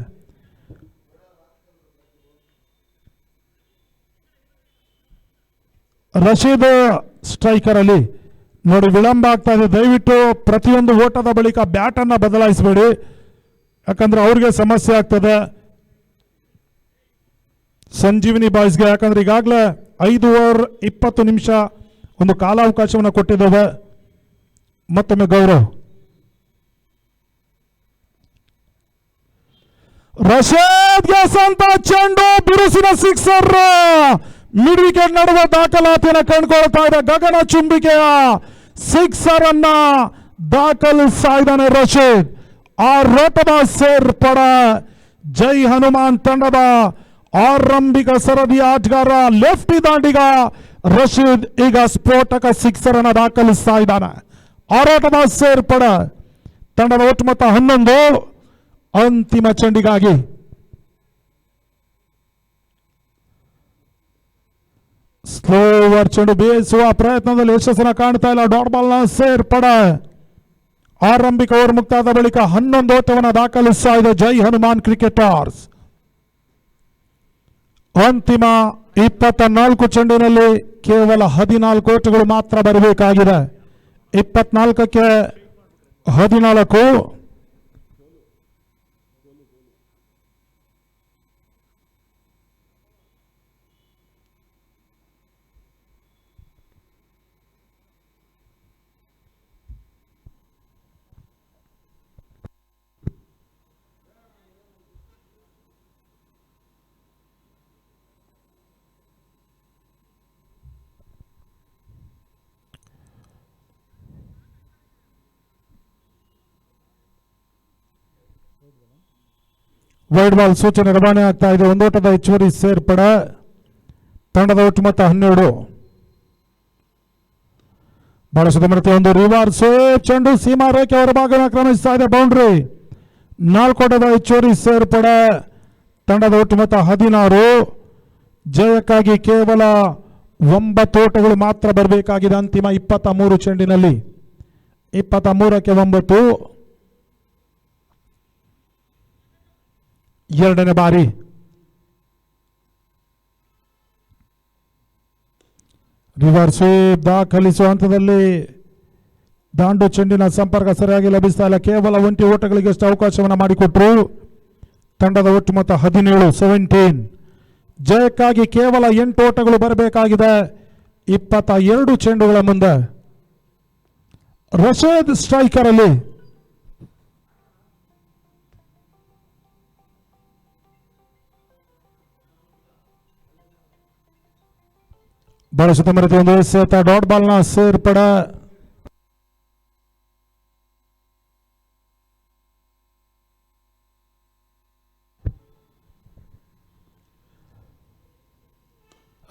ರಶೀದ್ ಸ್ಟ್ರೈಕರ್ ಅಲ್ಲಿ ನೋಡಿ ವಿಳಂಬ ಆಗ್ತಾ ಇದೆ. ದಯವಿಟ್ಟು ಪ್ರತಿಯೊಂದು ಓಟದ ಬಳಿಕ ಬ್ಯಾಟ್ ಅನ್ನ ಬದಲಾಯಿಸಬೇಡಿ, ಯಾಕಂದ್ರೆ ಅವ್ರಿಗೆ ಸಮಸ್ಯೆ ಆಗ್ತದೆ. ಸಂಜೀವಿನಿ ಬಾಯ್ಸ್ಗೆ ಯಾಕಂದ್ರೆ ಈಗಾಗಲೇ 5 ಓವರ್ 20 ನಿಮಿಷ ಒಂದು ಕಾಲಾವಕಾಶವನ್ನು ಕೊಟ್ಟಿದ್ದೇವೆ. ಮತ್ತೊಮ್ಮೆ ಗೌರವ್. ರಶೀದ್ಗೆ ಸಂತ ಚೆಂಡು ಬಿರುಸಿನ ಸಿಕ್ಸರ್. ಮಿಡ್ ವಿಕೆಟ್ ನಡುವೆ ದಾಖಲಾತಿಯನ್ನು ಕಂಡುಕೊಳ್ತಾ ಇದೆ. ಗಗನ ಚುಂಬಿಕೆಯ ಸಿಕ್ಸರ್ ಅನ್ನ ದಾಖಲಿಸ್ತಾ ಇದ್ದಾನೆ ರಶೀದ್. ಆ ರೋಟದ ಸೇರ್ಪಡ ಜೈ ಹನುಮಾನ್ ತಂಡದ ಆರಂಭಿಕ ಸರದಿ ಆಟಗಾರ ಲೆಫ್ಟಿ ದಾಂಡಿಗ ರಶೀದ್ ಈಗ ಸ್ಫೋಟಕ ಸಿಕ್ಸರ್ ಅನ್ನು ದಾಖಲಿಸ್ತಾ ಇದ್ದಾನೆ. ಆರಾಟದ ಸೇರ್ಪಡ. ತಂಡದ ಒಟ್ಟು ಮೊತ್ತ 11. ಅಂತಿಮ ಚೆಂಡಿಗಾಗಿ ಸ್ಲೋವರ್ ಚೆಂಡು ಬೇಯಿಸುವ ಪ್ರಯತ್ನದಲ್ಲಿ ಯಶಸ್ಸನ್ನು ಕಾಣ್ತಾ ಇಲ್ಲ. ಡಾಟ್ ಬಾಲ್ ನ ಸೇರ್ಪಡ. ಆರಂಭಿಕ ಓವರ್ ಮುಕ್ತಾದ ಬಳಿಕ 11 ಓಟವನ್ನು ದಾಖಲಿಸ್ತಾ ಇದೆ ಜೈ ಹನುಮಾನ್ ಕ್ರಿಕೆಟರ್ಸ್. ಅಂತಿಮ 24 ಚೆಂಡಿನಲ್ಲಿ ಕೇವಲ 14 ಓಟಗಳು ಮಾತ್ರ ಬರಬೇಕಾಗಿದೆ. 24ಕ್ಕೆ 14. ವೈಡ್ ಬಾಲ್ ಸೂಚನೆ ರವಾನೆ ಆಗ್ತಾ ಇದೆ. 1 ಓಟದ ಹೆಚ್ಚುವರಿ ಸೇರ್ಪಡ. ತಂಡದ ಒಟ್ಟು ಮೊತ್ತ 12. ಬಹಳ ಸುತ್ತಮುತ್ತ ಒಂದು ರಿವರ್ಸ್ ಚೆಂಡು ಸೀಮಾ ರೇಖೆ ಹೊರ ಭಾಗವನ್ನು ಕ್ರಮಿಸ್ತಾ ಇದೆ. ಬೌಂಡ್ರಿ. 4 ಓಟದ ಹೆಚ್ಚುವರಿ ಸೇರ್ಪಡೆ. ತಂಡದ ಒಟ್ಟು ಮೊತ್ತ 16. ಜಯಕ್ಕಾಗಿ ಕೇವಲ 9 ಓಟಗಳು ಮಾತ್ರ ಬರಬೇಕಾಗಿದೆ. ಅಂತಿಮ 23 ಚೆಂಡಿನಲ್ಲಿ 23ಕ್ಕೆ 9. ಎರಡನೇ ಬಾರಿ ರಿವರ್ಸ್ ಸ್ವೀಪ್ ದಾಖಲಿಸುವ ಹಂತದಲ್ಲಿ ದಾಂಡು ಚೆಂಡಿನ ಸಂಪರ್ಕ ಸರಿಯಾಗಿ ಲಭಿಸ್ತಾ ಇಲ್ಲ. ಕೇವಲ 20 ಓಟಗಳಿಗೆ ಅಷ್ಟು ಅವಕಾಶವನ್ನು ಮಾಡಿಕೊಟ್ರು. ತಂಡದ ಒಟ್ಟು ಮೊತ್ತ 17. ಜಯಕ್ಕಾಗಿ ಕೇವಲ 8 ಓಟಗಳು ಬರಬೇಕಾಗಿದೆ 22 ಚೆಂಡುಗಳ ಮುಂದೆ. ರಶೀದ್ ಸ್ಟ್ರೈಕರ್ ಅಲ್ಲಿ ಬಹಳ ಸುತ್ತಮುತ್ತ ಒಂದು ಎಸೆತ ಡಾಟ್ ಬಾಲ್ನ ಸೇರ್ಪಡೆ.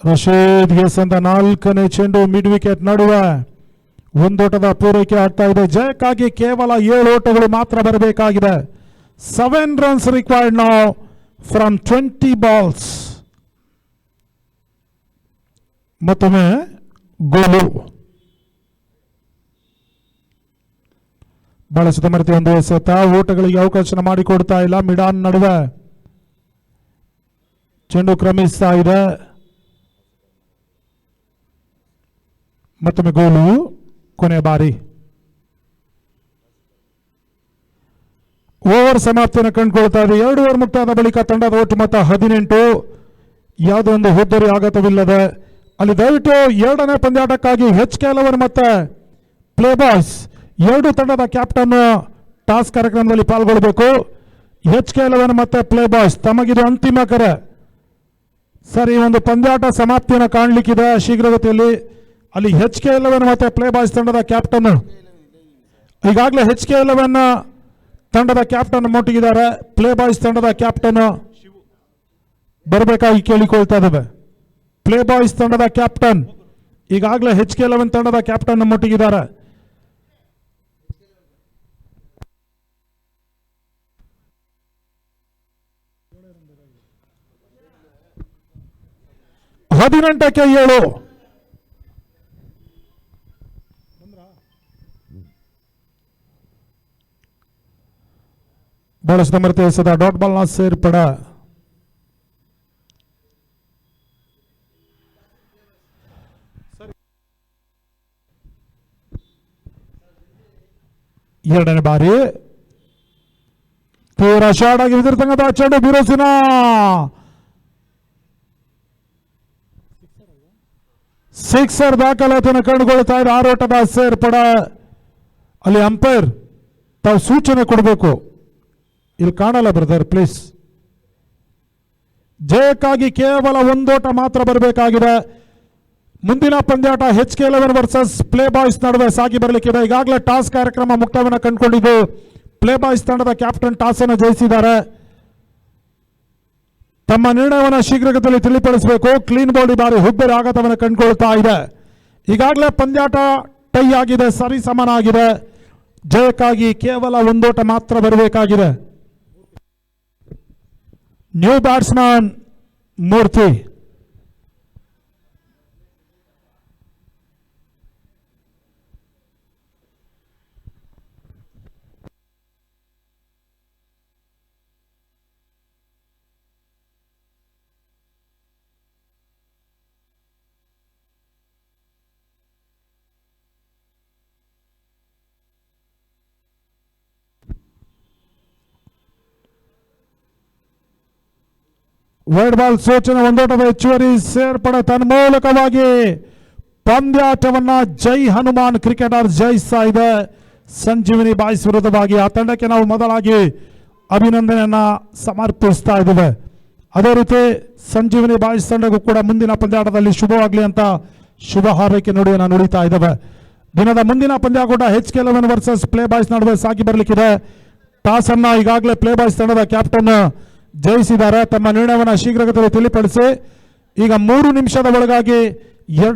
ರಶೀದ್ ಗೆಸ್ ಅಂತ 4ನೇ ಚೆಂಡು ಮಿಡ್ ವಿಕೆಟ್ ನಡುವೆ ಒಂದೋಟದ ಪೂರೈಕೆ ಆಗ್ತಾ ಇದೆ. ಜಯಕ್ಕಾಗಿ ಕೇವಲ 7 ಓಟಗಳು ಮಾತ್ರ ಬರಬೇಕಾಗಿದೆ. 7 runs required now from 20 balls. ಮತ್ತೊಮ್ಮೆ ಗೋಲು. ಬಹಳ ಸುತ್ತಮುತ್ತ ಒಂದು ಎಸೆತ ಓಟಗಳಿಗೆ ಅವಕಾಶ ಮಾಡಿಕೊಡ್ತಾ ಇಲ್ಲ. ಮಿಡಾನ್ ನಡುವೆ ಚೆಂಡು ಕ್ರಮಿಸ್ತಾ ಇದೆ. ಮತ್ತೊಮ್ಮೆ ಗೋಲು. ಕೊನೆ ಬಾರಿ ಓವರ್ ಸಮಾಪ್ತಿಯನ್ನು ಕಂಡುಕೊಳ್ತಾ ಇದೆ. 2 ಓವರ್ ಮುಕ್ತಾದ ಬಳಿಕ ತಂಡದ ಒಟ್ಟು ಮೊತ್ತ 18. ಯಾವುದೋ ಒಂದು ಹುದ್ದರಿ ಆಘಾತವಿಲ್ಲದೆ ಅಲ್ಲಿ ದಯವಿಟ್ಟು 2ನೇ ಪಂದ್ಯಾಟಕ್ಕಾಗಿ HK11 ಮತ್ತೆ ಪ್ಲೇ ಬಾಯ್ಸ್ 2 ತಂಡದ ಕ್ಯಾಪ್ಟನ್ ಟಾಸ್ ಕಾರ್ಯಕ್ರಮದಲ್ಲಿ ಪಾಲ್ಗೊಳ್ಳಬೇಕು. HK11 ಮತ್ತೆ ಪ್ಲೇ ಬಾಯ್ಸ್ ತಮಗಿದು ಅಂತಿಮ ಕರೆ ಸರ್. ಈ ಒಂದು ಪಂದ್ಯಾಟ ಸಮಾಪ್ತಿಯನ್ನು ಕಾಣಲಿಕ್ಕಿದೆ ಶೀಘ್ರಗತಿಯಲ್ಲಿ. ಅಲ್ಲಿ HK11 ಮತ್ತೆ ಪ್ಲೇ ಬಾಯ್ಸ್ ತಂಡದ ಕ್ಯಾಪ್ಟನ್ ಈಗಾಗಲೇ HK11 ತಂಡದ ಕ್ಯಾಪ್ಟನ್ ಮೊಟ್ಟಿಗಿದ್ದಾರೆ. ಪ್ಲೇ ಬಾಯ್ಸ್ ತಂಡದ ಕ್ಯಾಪ್ಟನ್ ಬರಬೇಕಾಗಿ ಕೇಳಿಕೊಳ್ತಾ ಇದ್ದೇವೆ. ಪ್ಲೇ ಬಾಯ್ಸ್ ತಂಡದ ಕ್ಯಾಪ್ಟನ್ ಈಗಾಗಲೇ HK11 ತಂಡದ ಕ್ಯಾಪ್ಟನ್ ಮೊಟ್ಟಿಗಿದ್ದಾರೆ. ಹದಿನೆಂಟಕ್ಕೆ 7. ಬಹಳ ಸಮರ್ಥ ಎಸೆದ ಡಾಟ್ ಬಾಲ್ನ ಸೇರ್ಪಡೆ. ಎರಡನೇ ಬಾರಿ ತೀವ್ರ ಶಾಟ್ ಆಗಿ ವಿದಿರ್ತಕ್ಕಂಥ ಚೆಂಡು ಬಿರುಸಿನ ಸಿಕ್ಸರ್ ದಾಖಲಾತಿಯನ್ನು ಕಂಡುಕೊಳ್ತಾ ಇದೆ. 6 ಓಟದ ಸೇರ್ಪಡೆ. ಅಲ್ಲಿ ಅಂಪೈರ್ ತಾವು ಸೂಚನೆ ಕೊಡಬೇಕು. ಇಲ್ಲಿ ಕಾಣಲ್ಲ ಬ್ರದರ್ ಪ್ಲೀಸ್. ಜಯಕ್ಕಾಗಿ ಕೇವಲ 1 ಓಟ ಮಾತ್ರ ಬರಬೇಕಾಗಿದೆ. ಮುಂದಿನ ಪಂದ್ಯಾಟ HK11 ವರ್ಸಸ್ ಪ್ಲೇ ಬಾಯ್ಸ್ ನಡುವೆ ಸಾಗಿ ಬರಲಿಕ್ಕಿದೆ. ಈಗಾಗಲೇ ಟಾಸ್ ಕಾರ್ಯಕ್ರಮ ಮುಕ್ತಾಯವನ್ನು ಕಂಡುಕೊಂಡಿದ್ದು ಪ್ಲೇ ಬಾಯ್ಸ್ ತಂಡದ ಕ್ಯಾಪ್ಟನ್ ಟಾಸ್ ಅನ್ನು ಜಯಿಸಿದ್ದಾರೆ. ತಮ್ಮ ನಿರ್ಣಯವನ್ನು ಶೀಘ್ರಗತಿಯಲ್ಲಿ ತಿಳಿಪಡಿಸಬೇಕು. ಕ್ಲೀನ್ ಬೋಲ್ಡ್ ಬಾರಿ ಹುದ್ದರಿ ಆಘಾತವನ್ನು ಕಂಡುಕೊಳ್ತಾ ಇದೆ. ಈಗಾಗಲೇ ಪಂದ್ಯಾಟ ಟೈ ಆಗಿದೆ, ಸರಿ ಸಮಾನಾಗಿದೆ. ಜಯಕ್ಕಾಗಿ ಕೇವಲ 1 ಓಟ ಮಾತ್ರ ಬರಬೇಕಾಗಿದೆ. ನ್ಯೂ ಬ್ಯಾಟ್ಸ್ಮನ್ ಮೂರ್ತಿ. ವೈಡ್ ಬಾಲ್ ಸೂಚನೆ. 1 ಓಟದ ಹೆಚ್ಚುವರಿ ಸೇರ್ಪಡೆ ತನ್ಮೂಲಕವಾಗಿ ಪಂದ್ಯಾಟವನ್ನ ಜೈ ಹನುಮಾನ್ ಕ್ರಿಕೆಟರ್ ಜಯಿಸ್ತಾ ಇದೆ ಸಂಜೀವಿನಿ ಬಾಯ್ಸ್ ವಿರುದ್ಧವಾಗಿ. ಆ ತಂಡಕ್ಕೆ ನಾವು ಮೊದಲಾಗಿ ಅಭಿನಂದನೆಯನ್ನ ಸಮರ್ಪಿಸ್ತಾ ಇದ್ದೇವೆ. ಅದೇ ರೀತಿ ಸಂಜೀವಿನಿ ಬಾಯ್ಸ್ ತಂಡಕ್ಕೂ ಕೂಡ ಮುಂದಿನ ಪಂದ್ಯಾಟದಲ್ಲಿ ಶುಭವಾಗಲಿ ಅಂತ ಶುಭ ಹಾರೈಕೆ ನುಡಿಯನ್ನು ನುಡಿತಾ ಇದ್ದೇವೆ. ದಿನದ ಮುಂದಿನ ಪಂದ್ಯಾಕೂಟ HK11 ವರ್ಸಸ್ ಪ್ಲೇ ಬಾಯ್ಸ್ ನಡುವೆ ಸಾಗಿ ಬರಲಿಕ್ಕಿದೆ. ಟಾಸ್ ಅನ್ನ ಈಗಾಗಲೇ ಪ್ಲೇ ಬಾಯ್ಸ್ ತಂಡದ ಕ್ಯಾಪ್ಟನ್ ಜಯಿಸಿದ್ದಾರೆ. ತಮ್ಮ ನಿರ್ಣಯವನ್ನು ಶೀಘ್ರಗತಿಯಲ್ಲಿ ತಿಳಿಪಡಿಸಿ ಈಗ 3 ನಿಮಿಷದ ಒಳಗಾಗಿ 2